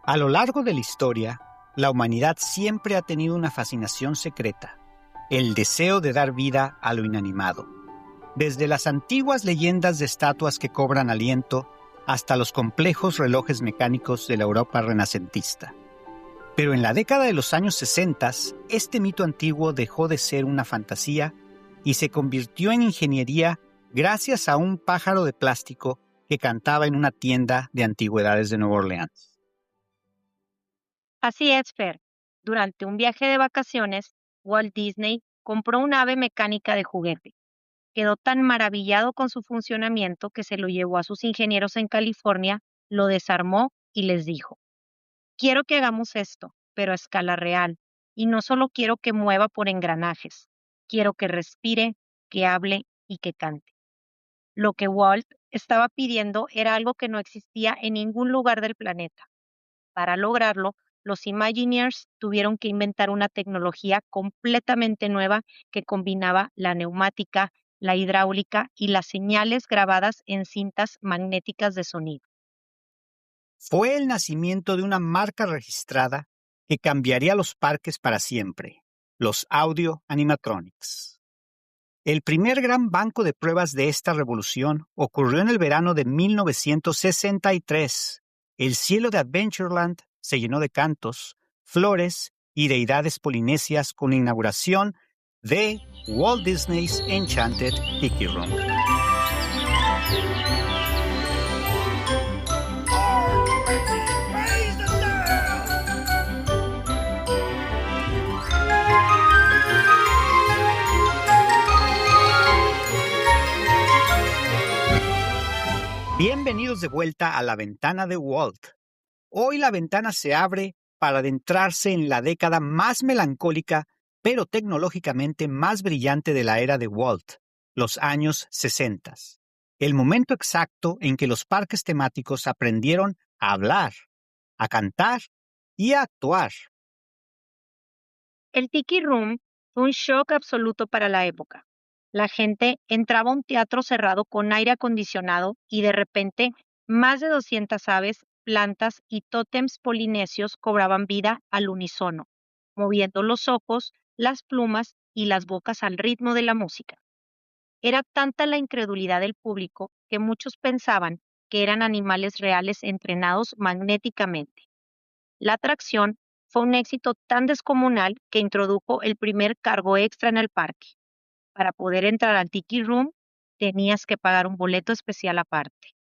A lo largo de la historia, la humanidad siempre ha tenido una fascinación secreta, el deseo de dar vida a lo inanimado. Desde las antiguas leyendas de estatuas que cobran aliento hasta los complejos relojes mecánicos de la Europa renacentista. Pero en la década de los años 60, este mito antiguo dejó de ser una fantasía y se convirtió en ingeniería gracias a un pájaro de plástico que cantaba en una tienda de antigüedades de Nueva Orleans. Así es, Fer. Durante un viaje de vacaciones, Walt Disney compró un ave mecánica de juguete. Quedó tan maravillado con su funcionamiento que se lo llevó a sus ingenieros en California, lo desarmó y les dijo: quiero que hagamos esto, pero a escala real. Y no solo quiero que mueva por engranajes, quiero que respire, que hable y que cante. Lo que Walt estaba pidiendo era algo que no existía en ningún lugar del planeta. Para lograrlo, los Imagineers tuvieron que inventar una tecnología completamente nueva que combinaba la neumática, la hidráulica y las señales grabadas en cintas magnéticas de sonido. Fue el nacimiento de una marca registrada que cambiaría los parques para siempre, los Audio Animatronics. El primer gran banco de pruebas de esta revolución ocurrió en el verano de 1963. El cielo de Adventureland se llenó de cantos, flores y deidades polinesias con la inauguración de Walt Disney's Enchanted Tiki Room. Bienvenidos de vuelta a la ventana de Walt. Hoy la ventana se abre para adentrarse en la década más melancólica, pero tecnológicamente más brillante de la era de Walt, los años 60. El momento exacto en que los parques temáticos aprendieron a hablar, a cantar y a actuar. El Tiki Room fue un shock absoluto para la época. La gente entraba a un teatro cerrado con aire acondicionado y de repente más de 200 aves, plantas y tótems polinesios cobraban vida al unísono, moviendo los ojos, las plumas y las bocas al ritmo de la música. Era tanta la incredulidad del público que muchos pensaban que eran animales reales entrenados magnéticamente. La atracción fue un éxito tan descomunal que introdujo el primer cargo extra en el parque. Para poder entrar al Tiki Room, tenías que pagar un boleto especial aparte.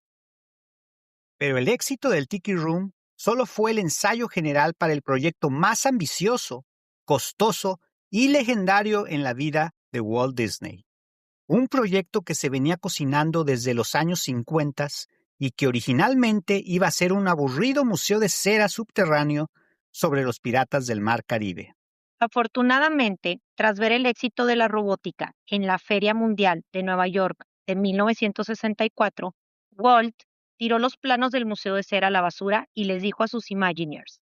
Pero el éxito del Tiki Room solo fue el ensayo general para el proyecto más ambicioso, costoso y legendario en la vida de Walt Disney. Un proyecto que se venía cocinando desde los años 50 y que originalmente iba a ser un aburrido museo de cera subterráneo sobre los piratas del Mar Caribe. Afortunadamente, tras ver el éxito de la robótica en la Feria Mundial de Nueva York de 1964, Walt tiró los planos del Museo de Cera a la basura y les dijo a sus Imagineers: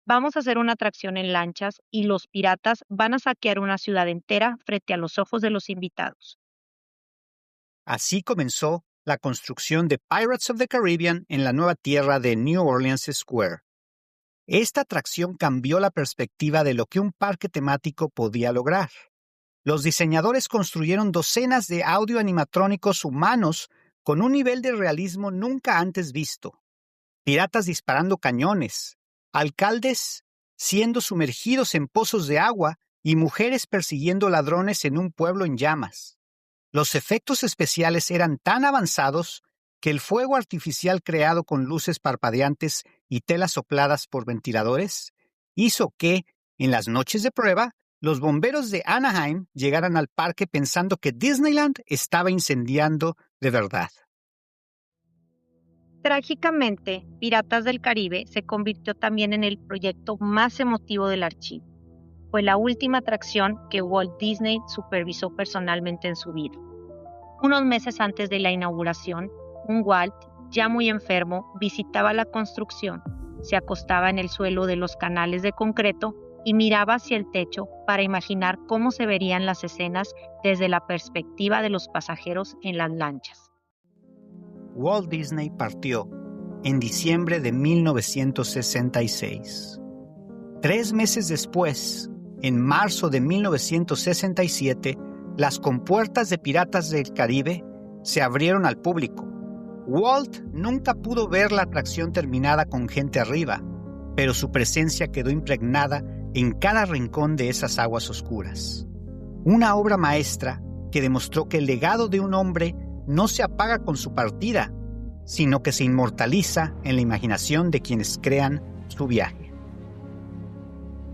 vamos a hacer una atracción en lanchas y los piratas van a saquear una ciudad entera frente a los ojos de los invitados. Así comenzó la construcción de Pirates of the Caribbean en la nueva tierra de New Orleans Square. Esta atracción cambió la perspectiva de lo que un parque temático podía lograr. Los diseñadores construyeron docenas de audio-animatrónicos humanos con un nivel de realismo nunca antes visto. Piratas disparando cañones, alcaldes siendo sumergidos en pozos de agua y mujeres persiguiendo ladrones en un pueblo en llamas. Los efectos especiales eran tan avanzados que el fuego artificial creado con luces parpadeantes y telas sopladas por ventiladores hizo que, en las noches de prueba, los bomberos de Anaheim llegaran al parque pensando que Disneyland estaba incendiando de verdad. Trágicamente, Piratas del Caribe se convirtió también en el proyecto más emotivo del archivo. Fue la última atracción que Walt Disney supervisó personalmente en su vida. Unos meses antes de la inauguración, un Walt, ya muy enfermo, visitaba la construcción, se acostaba en el suelo de los canales de concreto y miraba hacia el techo para imaginar cómo se verían las escenas desde la perspectiva de los pasajeros en las lanchas. Walt Disney partió, en diciembre de 1966. 3 meses después, en marzo de 1967, las compuertas de Piratas del Caribe se abrieron al público. Walt nunca pudo ver la atracción terminada con gente arriba, pero su presencia quedó impregnada en cada rincón de esas aguas oscuras. Una obra maestra que demostró que el legado de un hombre no se apaga con su partida, sino que se inmortaliza en la imaginación de quienes crean su viaje.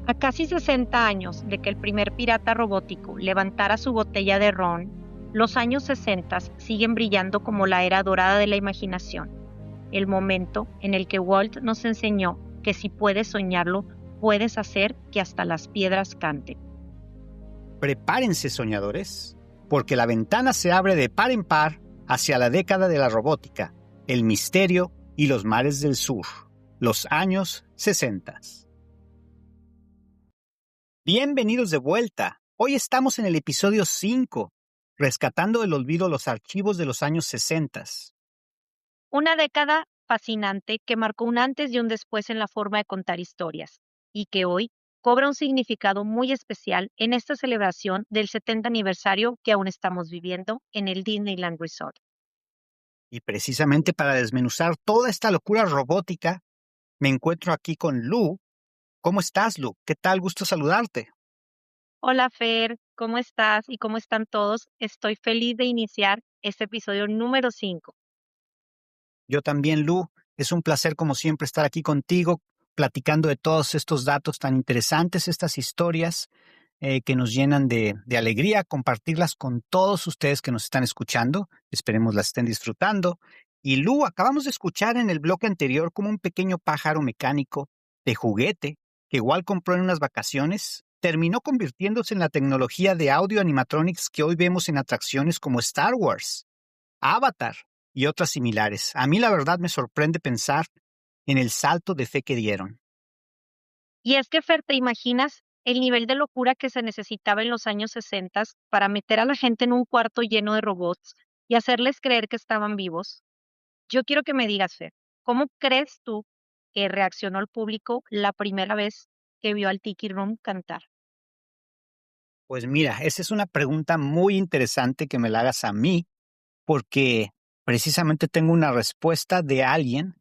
A casi 60 años de que el primer pirata robótico levantara su botella de ron, los años 60 siguen brillando como la era dorada de la imaginación, el momento en el que Walt nos enseñó que si puedes soñarlo, puedes hacer que hasta las piedras canten. Prepárense, soñadores, porque la ventana se abre de par en par hacia la década de la robótica, el misterio y los mares del sur, los años 60. Bienvenidos de vuelta. Hoy estamos en el episodio 5, rescatando del olvido los archivos de los años 60. Una década fascinante que marcó un antes y un después en la forma de contar historias, y que hoy cobra un significado muy especial en esta celebración del 70 aniversario que aún estamos viviendo en el Disneyland Resort. Y precisamente para desmenuzar toda esta locura robótica, me encuentro aquí con Lu. ¿Cómo estás, Lu? ¿Qué tal? Gusto saludarte. Hola Fer, ¿cómo estás y cómo están todos? Estoy feliz de iniciar este episodio número 5. Yo también, Lu. Es un placer, como siempre, estar aquí contigo, platicando de todos estos datos tan interesantes, estas historias que nos llenan de alegría, compartirlas con todos ustedes que nos están escuchando. Esperemos las estén disfrutando. Y Lu, acabamos de escuchar en el bloque anterior como un pequeño pájaro mecánico de juguete que igual compró en unas vacaciones, terminó convirtiéndose en la tecnología de audio animatronics que hoy vemos en atracciones como Star Wars, Avatar y otras similares. A mí la verdad me sorprende pensar en el salto de fe que dieron. Y es que Fer, ¿te imaginas el nivel de locura que se necesitaba en los años 60 para meter a la gente en un cuarto lleno de robots y hacerles creer que estaban vivos? Yo quiero que me digas, Fer, ¿cómo crees tú que reaccionó el público la primera vez que vio al Tiki Room cantar? Pues mira, esa es una pregunta muy interesante que me la hagas a mí, porque precisamente tengo una respuesta de alguien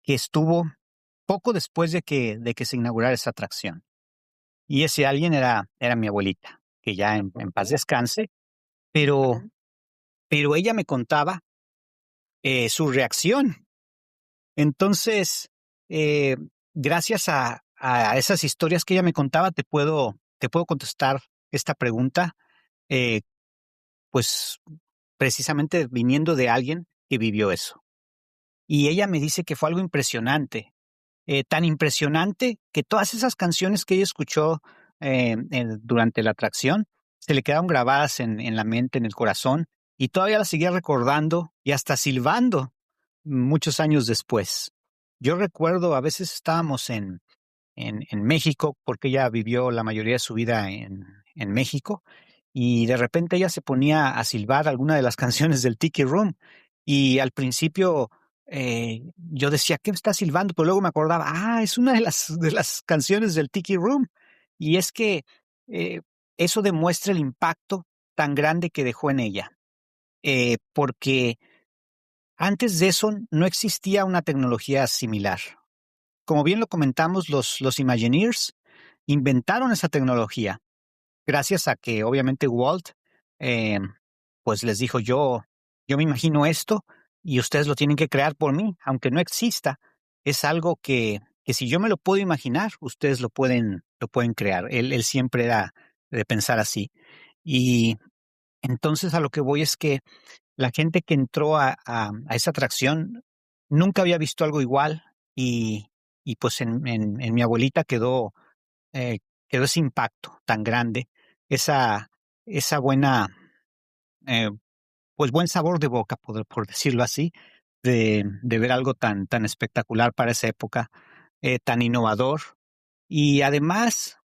que estuvo poco después de que se inaugurara esa atracción. Y ese alguien era mi abuelita, que ya en paz descanse, pero, Ujú. pero ella me contaba su reacción. Entonces, eh, gracias a esas historias que ella me contaba, te puedo contestar esta pregunta, eh, pues precisamente viniendo de alguien que vivió eso. Y ella me dice que fue algo impresionante, tan impresionante que todas esas canciones que ella escuchó durante la atracción se le quedaron grabadas en la mente, en el corazón, y todavía las seguía recordando y hasta silbando muchos años después. Yo recuerdo, a veces estábamos en México, porque ella vivió la mayoría de su vida en México, y de repente ella se ponía a silbar alguna de las canciones del Tiki Room, y al principio yo decía, ¿qué me está silbando? Pero luego me acordaba, es una de las canciones del Tiki Room, y es que eh, eso demuestra el impacto tan grande que dejó en ella, porque antes de eso no existía una tecnología similar. Como bien lo comentamos, los Imagineers inventaron esa tecnología gracias a que obviamente Walt eh, pues les dijo yo me imagino esto y ustedes lo tienen que crear por mí, aunque no exista, es algo que si yo me lo puedo imaginar, ustedes lo pueden crear. Él siempre era de pensar así. Y entonces a lo que voy es que la gente que entró a esa atracción nunca había visto algo igual y pues en mi abuelita eh, quedó ese impacto tan grande, esa, esa buena, eh, pues buen sabor de boca, por decirlo así, de ver algo tan espectacular para esa época, tan innovador y además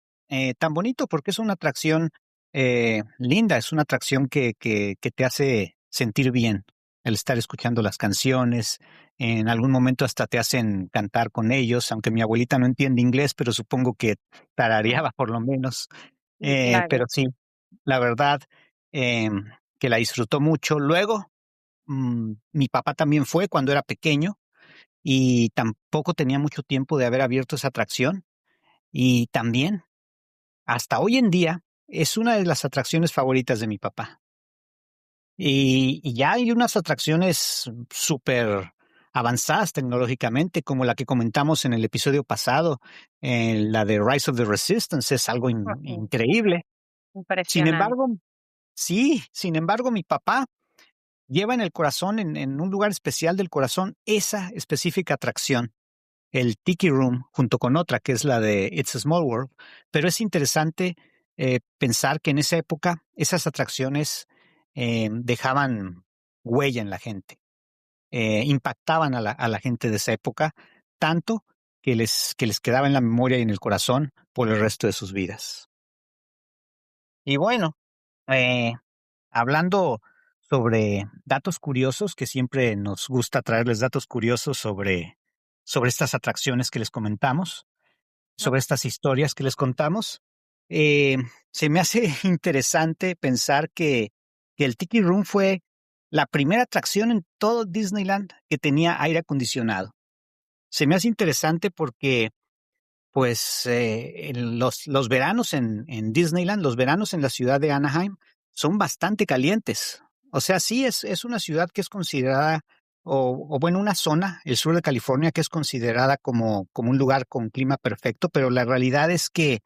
tan bonito porque es una atracción linda, es una atracción que te hace sentir bien. el estar escuchando las canciones. En algún momento hasta te hacen cantar con ellos, aunque mi abuelita no entiende inglés, pero supongo que tarareaba por lo menos. Sí, claro. Pero sí, la verdad que la disfrutó mucho. Luego, mi papá también fue cuando era pequeño y tampoco tenía mucho tiempo de haber abierto esa atracción. Y también, hasta hoy en día, es una de las atracciones favoritas de mi papá. Y ya hay unas atracciones súper avanzadas tecnológicamente, como la que comentamos en el episodio pasado, la de Rise of the Resistance, es algo Ujú. increíble. Sin Impresionante. embargo, sí, sin embargo, mi papá lleva en el corazón, en un lugar especial del corazón, esa específica atracción, el Tiki Room, junto con otra que es la de It's a Small World. Pero es interesante pensar que en esa época esas atracciones dejaban huella en la gente, impactaban a la gente de esa época, tanto que les quedaba en la memoria y en el corazón por el resto de sus vidas. Y bueno, eh, hablando sobre datos curiosos, que siempre nos gusta traerles datos curiosos sobre estas atracciones que les comentamos, sobre estas historias que les contamos, eh, se me hace interesante pensar que el Tiki Room fue la primera atracción en todo Disneyland que tenía aire acondicionado. Se me hace interesante porque pues los veranos en Disneyland, los veranos en la ciudad de Anaheim son bastante calientes. O sea, sí es una ciudad que es considerada, o bueno, una zona, el sur de California, que es considerada como un lugar con clima perfecto, pero la realidad es que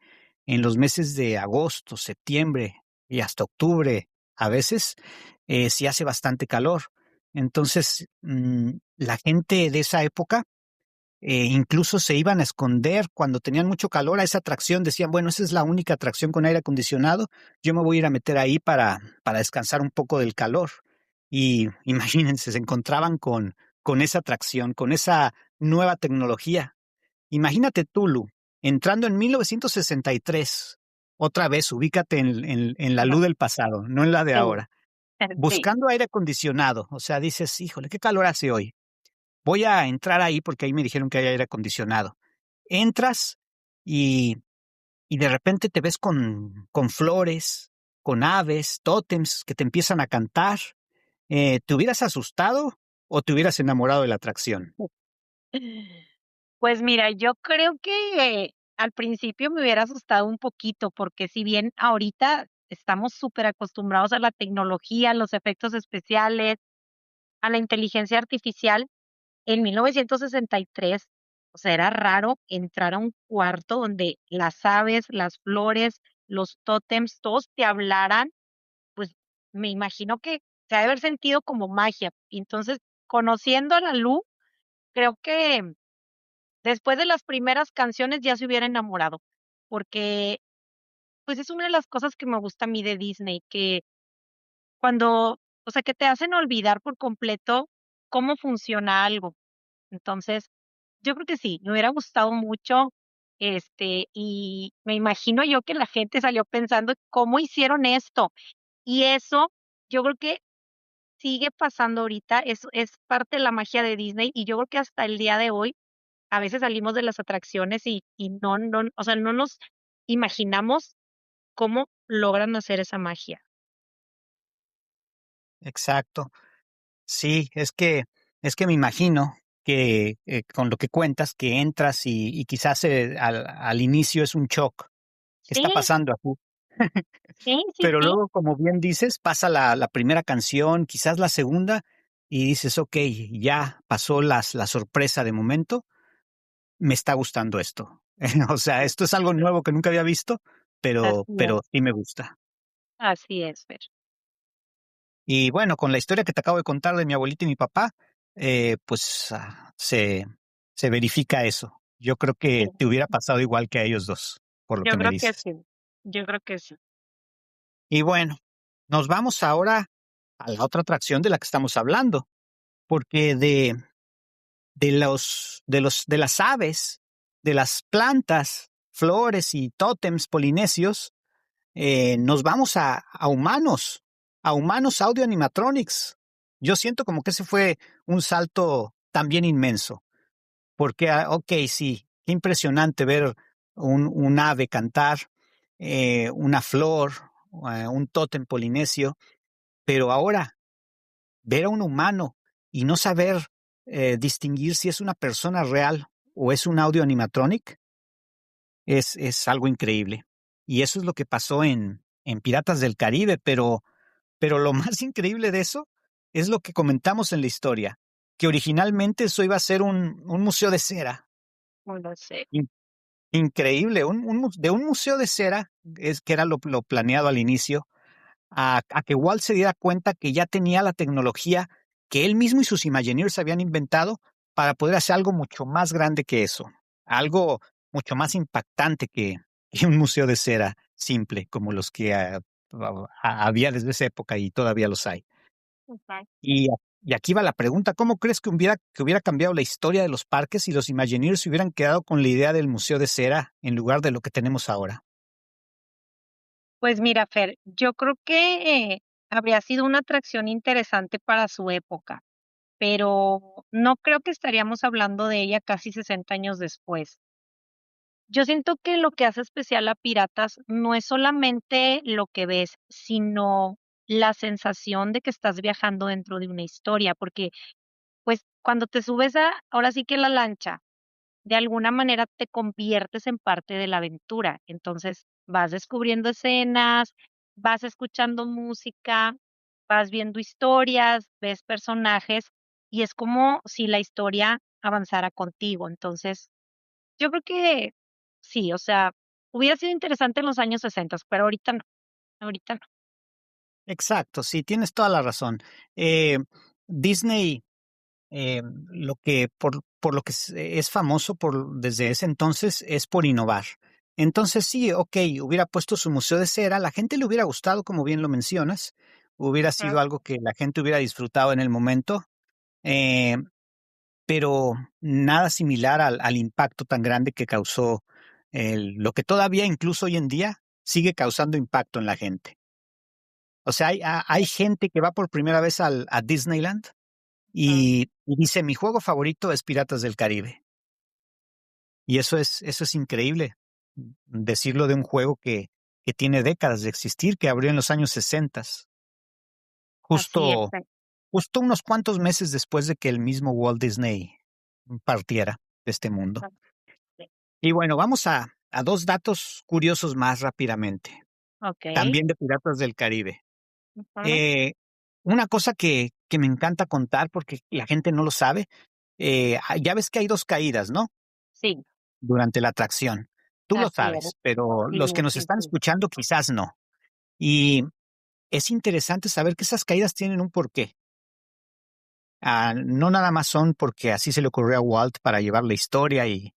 en los meses de agosto, septiembre y hasta octubre, a veces, sí hace bastante calor. Entonces, la gente de esa época incluso se iban a esconder cuando tenían mucho calor a esa atracción. Decían, bueno, esa es la única atracción con aire acondicionado. Yo me voy a ir a meter ahí para descansar un poco del calor. Y imagínense, se encontraban con esa atracción, con esa nueva tecnología. Imagínate Tulu, entrando en 1963. Otra vez, ubícate en la luz del pasado, no en la de Sí, ahora. sí. Buscando aire acondicionado. O sea, dices, híjole, qué calor hace hoy. Voy a entrar ahí porque ahí me dijeron que hay aire acondicionado. Entras y, y de repente te ves con flores, con aves, tótems que te empiezan a cantar. ¿Te hubieras asustado o te hubieras enamorado de la atracción? Pues mira, yo creo que al principio me hubiera asustado un poquito, porque si bien ahorita estamos súper acostumbrados a la tecnología, a los efectos especiales, a la inteligencia artificial, en 1963, o sea, era raro entrar a un cuarto donde las aves, las flores, los tótems, todos te hablaran, pues me imagino que se ha de haber sentido como magia. Y entonces, conociendo a Lalú, creo que después de las primeras canciones ya se hubiera enamorado, porque, pues, es una de las cosas que me gusta a mí de Disney, que cuando o sea, que te hacen olvidar por completo cómo funciona algo. Entonces, yo creo que sí, me hubiera gustado mucho, y me imagino yo que la gente salió pensando: "¿Cómo hicieron esto?". Y eso, yo creo que sigue pasando ahorita, es parte de la magia de Disney, y yo creo que hasta el día de hoy a veces salimos de las atracciones y no, o sea, no nos imaginamos cómo logran hacer esa magia. Exacto. Sí, es que me imagino que con lo que cuentas, que entras y quizás al inicio es un shock. ¿Qué Sí, está pasando aquí? sí, sí, Pero sí, luego, como bien dices, pasa la primera canción, quizás la segunda, y dices, ok, ya pasó la sorpresa de momento, me está gustando esto. O sea, esto es algo nuevo que nunca había visto, así pero es, sí me gusta. así es, Fer. Y bueno, con la historia que te acabo de contar de mi abuelita y mi papá, pues se verifica eso. Yo creo Sí, que te hubiera pasado igual que a ellos dos, por lo yo que me creo que dices. sí, yo creo que sí. Y bueno, nos vamos ahora a la otra atracción de la que estamos hablando, porque de las aves, de las plantas, flores y tótems polinesios, nos vamos a humanos audio animatronics. Yo siento como que ese fue un salto también inmenso, porque, ok, sí, qué impresionante ver un ave cantar, una flor, un tótem polinesio, pero ahora ver a un humano y no saber distinguir si es una persona real o es un audio animatronic es algo increíble. Y eso es lo que pasó en Piratas del Caribe, pero lo más increíble de eso es lo que comentamos en la historia, que originalmente eso iba a ser un museo de cera. No lo sé. Increíble, de un museo de cera, es que era lo planeado al inicio, a que Walt se diera cuenta que ya tenía la tecnología que él mismo y sus Imagineers habían inventado para poder hacer algo mucho más grande que eso, algo mucho más impactante que un museo de cera simple, como los que había desde esa época y todavía los hay. Ujú. Y aquí va la pregunta, ¿cómo crees que hubiera cambiado la historia de los parques si los Imagineers se hubieran quedado con la idea del museo de cera en lugar de lo que tenemos ahora? Pues mira, Fer, yo creo que habría sido una atracción interesante para su época, pero no creo que estaríamos hablando de ella casi 60 años después. Yo siento que lo que hace especial a Piratas no es solamente lo que ves, sino la sensación de que estás viajando dentro de una historia, porque pues cuando te subes ahora sí que la lancha, de alguna manera te conviertes en parte de la aventura. Entonces, vas descubriendo escenas, vas escuchando música, vas viendo historias, ves personajes y es como si la historia avanzara contigo. Entonces, yo creo que sí, o sea, hubiera sido interesante en los años 60, pero ahorita no. Exacto, sí, tienes toda la razón. Eh, Disney, lo que por lo que es famoso desde ese entonces es por innovar. Entonces sí, ok, hubiera puesto su museo de cera, la gente le hubiera gustado, como bien lo mencionas, hubiera Ujú. sido algo que la gente hubiera disfrutado en el momento, eh, pero nada similar al impacto tan grande que causó lo que todavía incluso hoy en día sigue causando impacto en la gente. O sea, hay gente que va por primera vez a Disneyland Ujú. y dice, mi juego favorito es Piratas del Caribe. Y eso es increíble, decirlo de un juego que tiene décadas de existir, que abrió en los años 60, Así es. justo, justo unos cuantos meses después de que el mismo Walt Disney partiera de este mundo. Sí. Y bueno, vamos a dos datos curiosos más rápidamente, Okey. también de Piratas del Caribe. Ujú. Eh, una cosa que me encanta contar porque la gente no lo sabe, ya ves que hay dos caídas, ¿no? Sí, Durante la atracción. Tú lo así es. sabes, pero Sí, los que nos sí, están sí. escuchando quizás no. Y es interesante saber que esas caídas tienen un porqué. No nada más son porque así se le ocurrió a Walt para llevar la historia y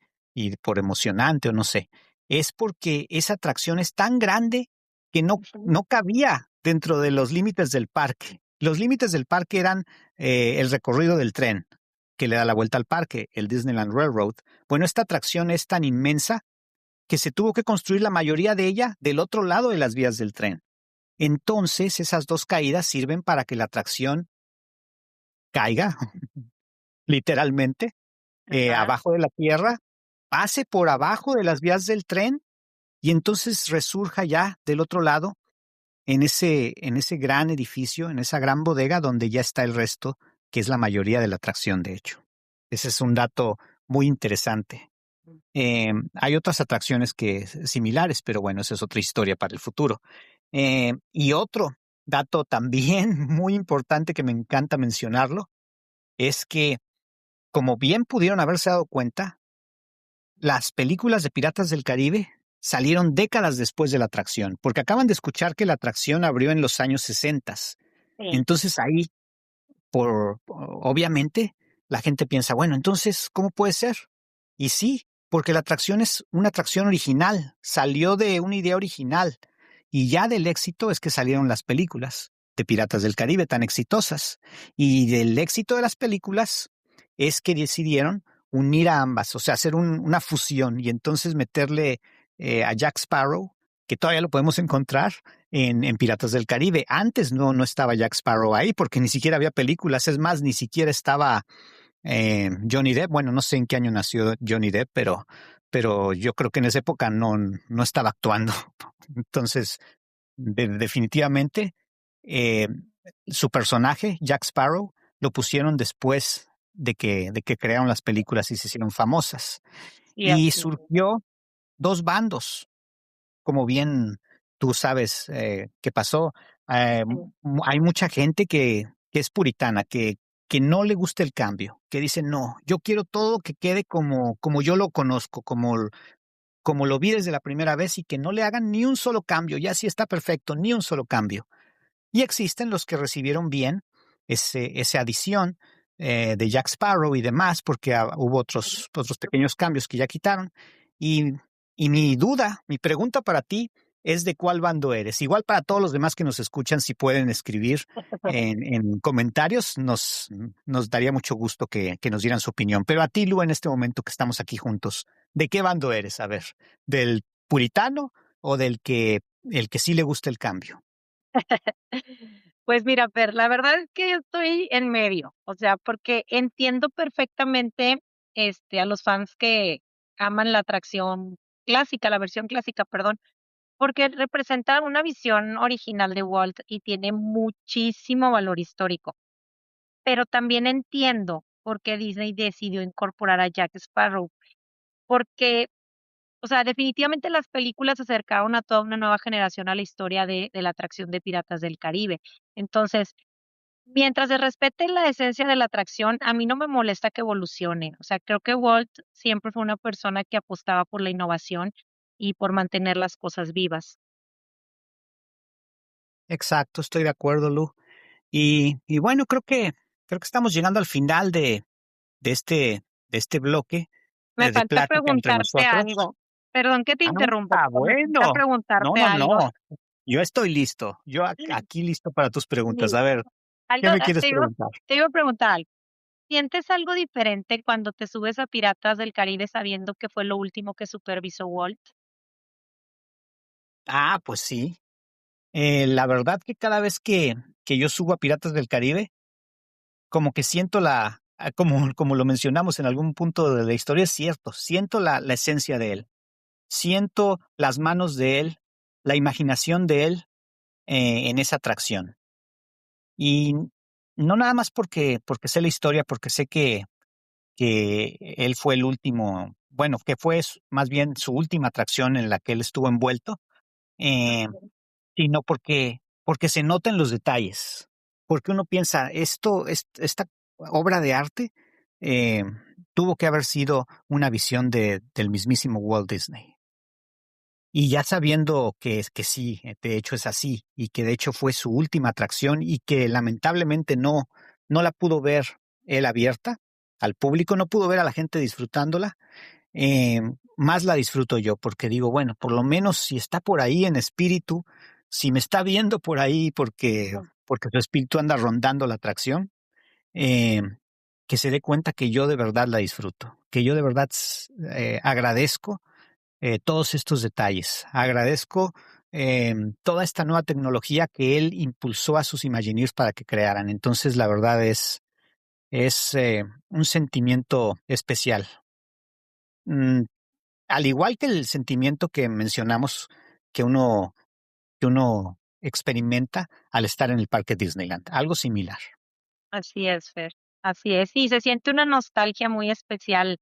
por emocionante o no sé. Es porque esa atracción es tan grande que Ujú. no cabía dentro de los límites del parque. Los límites del parque eran el recorrido del tren que le da la vuelta al parque, el Disneyland Railroad. Bueno, esta atracción es tan inmensa que se tuvo que construir la mayoría de ella del otro lado de las vías del tren. Entonces, esas dos caídas sirven para que la atracción caiga, literalmente, Ajá. abajo de la tierra, pase por abajo de las vías del tren y entonces resurja ya del otro lado en ese gran edificio, en esa gran bodega donde ya está el resto, que es la mayoría de la atracción, de hecho. Ese es un dato muy interesante. Hay otras atracciones similares, pero bueno, esa es otra historia para el futuro. Y otro dato también muy importante que me encanta mencionarlo es que, como bien pudieron haberse dado cuenta, las películas de Piratas del Caribe salieron décadas después de la atracción, porque acaban de escuchar que la atracción abrió en los años 60. Sí. Entonces ahí, obviamente, la gente piensa, bueno, entonces, ¿cómo puede ser? Y sí, porque la atracción es una atracción original, salió de una idea original, y ya del éxito es que salieron las películas de Piratas del Caribe tan exitosas. Y del éxito de las películas es que decidieron unir a ambas, o sea, hacer una fusión y entonces meterle a Jack Sparrow, que todavía lo podemos encontrar en Piratas del Caribe. Antes no estaba Jack Sparrow ahí porque ni siquiera había películas. Es más, ni siquiera estaba Johnny Depp. Bueno, no sé en qué año nació Johnny Depp, pero yo creo que en esa época no estaba actuando. Entonces, definitivamente, eh, su personaje, Jack Sparrow, lo pusieron después de que crearon las películas y se hicieron famosas. Sí, Y así es. surgió dos bandos, como bien tú sabes qué pasó. Sí. Hay mucha gente que es puritana, que no le gusta el cambio, que dice, no, yo quiero todo que quede como yo lo conozco, como lo vi desde la primera vez y que no le hagan ni un solo cambio, ya sí está perfecto, ni un solo cambio. Y existen los que recibieron bien esa adición de Jack Sparrow y demás, porque hubo otros pequeños cambios que ya quitaron. Y, y mi duda, mi pregunta para ti es de cuál bando eres. Igual para todos los demás que nos escuchan, si pueden escribir en comentarios, nos daría mucho gusto que nos dieran su opinión. Pero a ti, Lu, en este momento que estamos aquí juntos, ¿de qué bando eres? A ver, ¿del puritano o el que sí le gusta el cambio? Pues mira, Fer, la verdad es que yo estoy en medio, o sea, porque entiendo perfectamente, a los fans que aman la atracción clásica, la versión clásica, perdón, porque representa una visión original de Walt y tiene muchísimo valor histórico. Pero también entiendo por qué Disney decidió incorporar a Jack Sparrow, porque, o sea, definitivamente las películas acercaron a toda una nueva generación a la historia de la atracción de Piratas del Caribe. Entonces, mientras se respete la esencia de la atracción, a mí no me molesta que evolucione. O sea, creo que Walt siempre fue una persona que apostaba por la innovación y por mantener las cosas vivas. Exacto, estoy de acuerdo, Lu. Y bueno, creo que estamos llegando al final de este bloque Me de falta plática entre preguntarte nosotros. algo. Perdón que te interrumpa, Ah, pero me falta bueno. No, preguntarte no, algo. no. Yo estoy listo. Yo aquí listo para tus preguntas. Mira, A ver, algo ¿qué me quieres preguntar? te iba a preguntar algo. ¿Sientes algo diferente cuando te subes a Piratas del Caribe sabiendo que fue lo último que supervisó Walt? Ah, pues sí. La verdad que cada vez que yo subo a Piratas del Caribe, como que siento como lo mencionamos en algún punto de la historia, es cierto, siento la esencia de él. Siento las manos de él, la imaginación de él en esa atracción. Y no nada más porque sé la historia, porque sé que él fue el último, bueno, que fue más bien su última atracción en la que él estuvo envuelto, eh, sino porque se notan los detalles. Porque uno piensa, esta obra de arte eh, tuvo que haber sido una visión del mismísimo Walt Disney. Y ya sabiendo que sí, de hecho es así, y que de hecho fue su última atracción y que lamentablemente no la pudo ver él abierta al público, no pudo ver a la gente disfrutándola, más la disfruto yo, porque digo, bueno, por lo menos si está por ahí en espíritu, si me está viendo por ahí porque su espíritu anda rondando la atracción, eh, que se dé cuenta que yo de verdad la disfruto, que yo de verdad agradezco todos estos detalles. Agradezco toda esta nueva tecnología que él impulsó a sus Imagineers para que crearan. Entonces, la verdad es un sentimiento especial. Mm, Al igual que el sentimiento que mencionamos que uno experimenta al estar en el parque Disneyland, algo similar. Así es, Fer. Así es. Y se siente una nostalgia muy especial,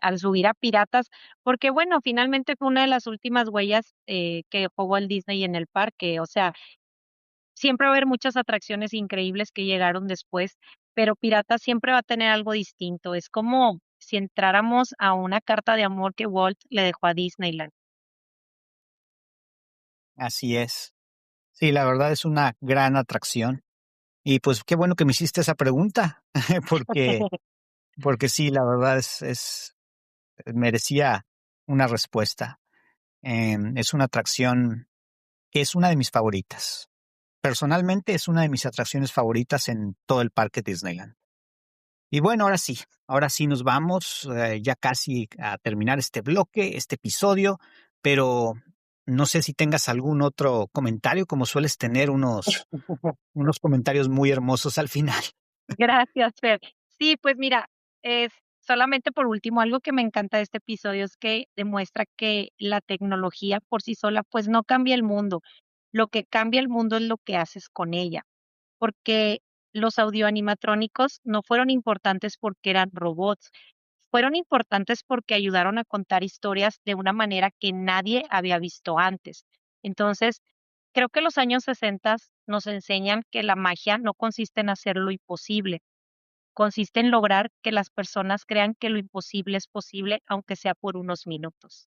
al subir a Piratas, porque bueno, finalmente fue una de las últimas huellas que dejó Walt Disney en el parque. O sea, siempre va a haber muchas atracciones increíbles que llegaron después, pero Piratas siempre va a tener algo distinto. Es como si entráramos a una carta de amor que Walt le dejó a Disneyland. Así es. Sí, la verdad es una gran atracción. Y pues qué bueno que me hiciste esa pregunta, porque, porque sí, la verdad merecía una respuesta. Es una atracción que es una de mis favoritas. Personalmente es una de mis atracciones favoritas en todo el parque Disneyland. Y bueno, ahora sí nos vamos ya casi a terminar este bloque, este episodio, pero No sé si tengas algún otro comentario, como sueles tener unos comentarios muy hermosos al final. Gracias, Fer. Sí, pues mira, es solamente por último, algo que me encanta de este episodio es que demuestra que la tecnología por sí sola, pues no cambia el mundo. Lo que cambia el mundo es lo que haces con ella, porque los audioanimatrónicos no fueron importantes porque eran robots, fueron importantes porque ayudaron a contar historias de una manera que nadie había visto antes. Entonces, creo que los años 60 nos enseñan que la magia no consiste en hacer lo imposible, consiste en lograr que las personas crean que lo imposible es posible, aunque sea por unos minutos.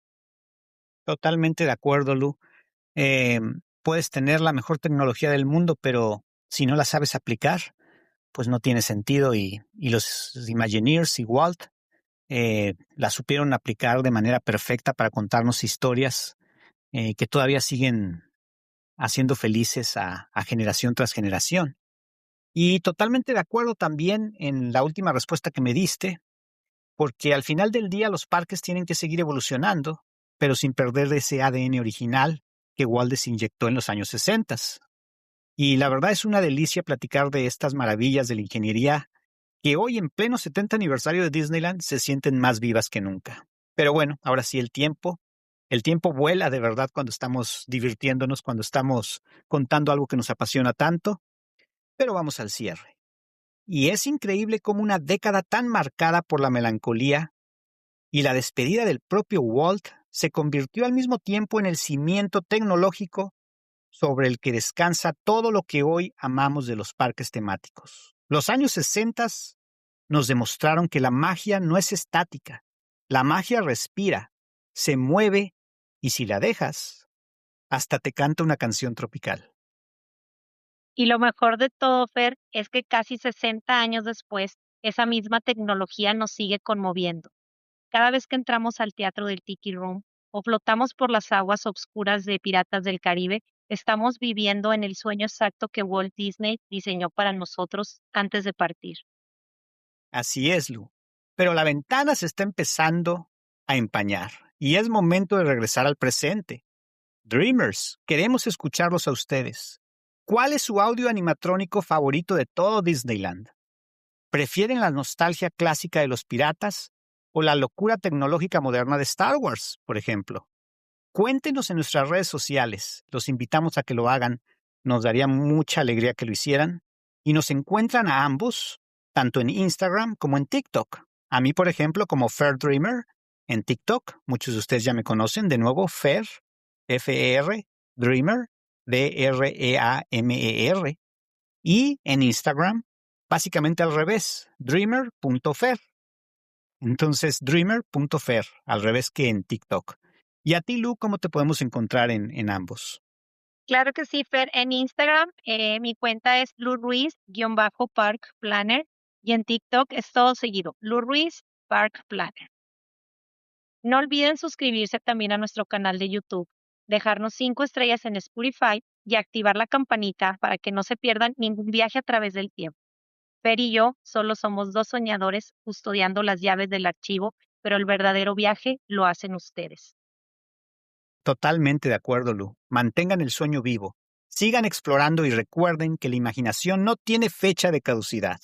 Totalmente de acuerdo, Lu. Puedes tener la mejor tecnología del mundo, pero si no la sabes aplicar, pues no tiene sentido. Y los Imagineers y Walt la supieron aplicar de manera perfecta para contarnos historias que todavía siguen haciendo felices a generación tras generación. Y totalmente de acuerdo también en la última respuesta que me diste, porque al final del día los parques tienen que seguir evolucionando, pero sin perder ese ADN original que Walt les inyectó en los años 60. Y la verdad es una delicia platicar de estas maravillas de la ingeniería que hoy en pleno 70 aniversario de Disneyland se sienten más vivas que nunca. Pero bueno, ahora sí el tiempo vuela de verdad cuando estamos divirtiéndonos, cuando estamos contando algo que nos apasiona tanto, pero vamos al cierre. Y es increíble cómo una década tan marcada por la melancolía y la despedida del propio Walt se convirtió al mismo tiempo en el cimiento tecnológico sobre el que descansa todo lo que hoy amamos de los parques temáticos. Los años 60 nos demostraron que la magia no es estática, la magia respira, se mueve y si la dejas, hasta te canta una canción tropical. Y lo mejor de todo, Fer, es que casi 60 años después, esa misma tecnología nos sigue conmoviendo. Cada vez que entramos al teatro del Tiki Room o flotamos por las aguas oscuras de Piratas del Caribe, estamos viviendo en el sueño exacto que Walt Disney diseñó para nosotros antes de partir. Así es, Lu. Pero la ventana se está empezando a empañar y es momento de regresar al presente. Dreamers, queremos escucharlos a ustedes. ¿Cuál es su audio animatrónico favorito de todo Disneyland? ¿Prefieren la nostalgia clásica de los piratas o la locura tecnológica moderna de Star Wars, por ejemplo? Cuéntenos en nuestras redes sociales. Los invitamos a que lo hagan. Nos daría mucha alegría que lo hicieran. Y nos encuentran a ambos, tanto en Instagram como en TikTok. A mí, por ejemplo, como Fair Dreamer en TikTok. Muchos de ustedes ya me conocen. De nuevo, Fair, F-E-R, Dreamer, D-R-E-A-M-E-R. Y en Instagram, básicamente al revés, dreamer.fer. Entonces, dreamer.fer, al revés que en TikTok. Y a ti, Lu, ¿cómo te podemos encontrar en ambos? Claro que sí, Fer. En Instagram, mi cuenta es luruiz-park planner y en TikTok es todo seguido, luruiz park planner. No olviden suscribirse también a nuestro canal de YouTube, dejarnos 5 estrellas en Spotify y activar la campanita para que no se pierdan ningún viaje a través del tiempo. Fer y yo solo somos dos soñadores custodiando las llaves del archivo, pero el verdadero viaje lo hacen ustedes. Totalmente de acuerdo, Lu. Mantengan el sueño vivo. Sigan explorando y recuerden que la imaginación no tiene fecha de caducidad.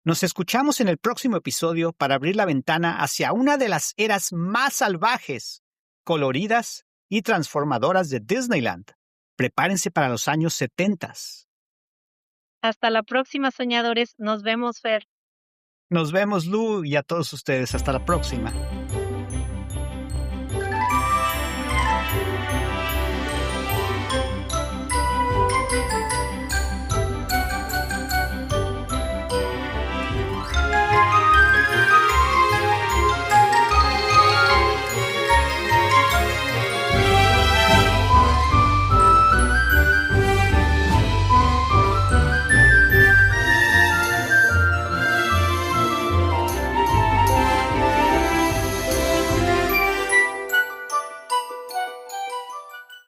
Nos escuchamos en el próximo episodio para abrir la ventana hacia una de las eras más salvajes, coloridas y transformadoras de Disneyland. Prepárense para los años 70. Hasta la próxima, soñadores. Nos vemos, Fer. Nos vemos, Lu, y a todos ustedes. Hasta la próxima.